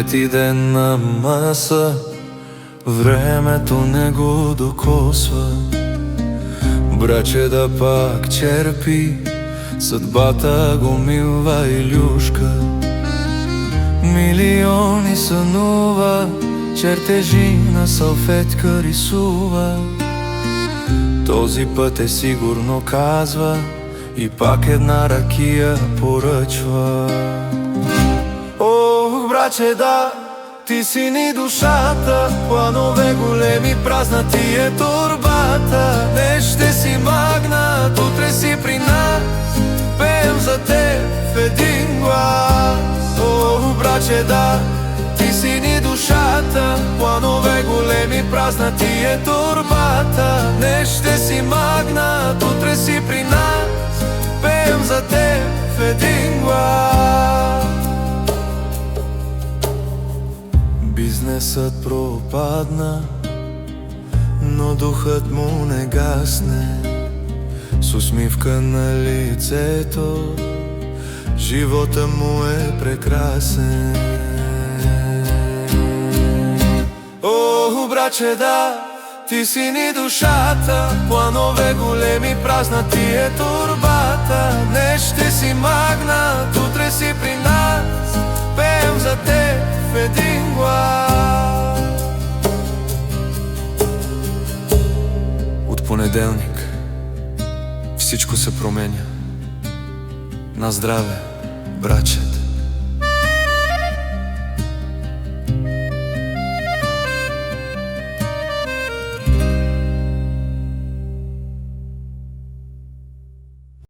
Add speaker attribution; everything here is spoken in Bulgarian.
Speaker 1: трети ден на маса, времето не го докосва. Браче, да пак черпи, съдбата го милва Илюшка. Милиони сънува, чертежи на салфетка рисува. Този път е сигурно, казва, и пак една ракия поръчва. Ох, браче, да, ти си ни душата, планове големи, празна ти е турбата. Днес ще си магнат, утре си при нас, пеем за теб в един глас. Ох, браче, да, ти си ни душата, планове големи, празна ти е турбата. Днес ще си магнат, утре си при нас, пеем за теб в един глас. Бизнесът пропадна, но духът му не гасне. С усмивка на лицето, живота му е прекрасен. О, браче, да, ти си ни душата, планове големи, празна ти е турбата. Днес ще си магнат, утре си при нас, пеем за теб в един глас. От понеделник всичко се променя. На здраве, браче.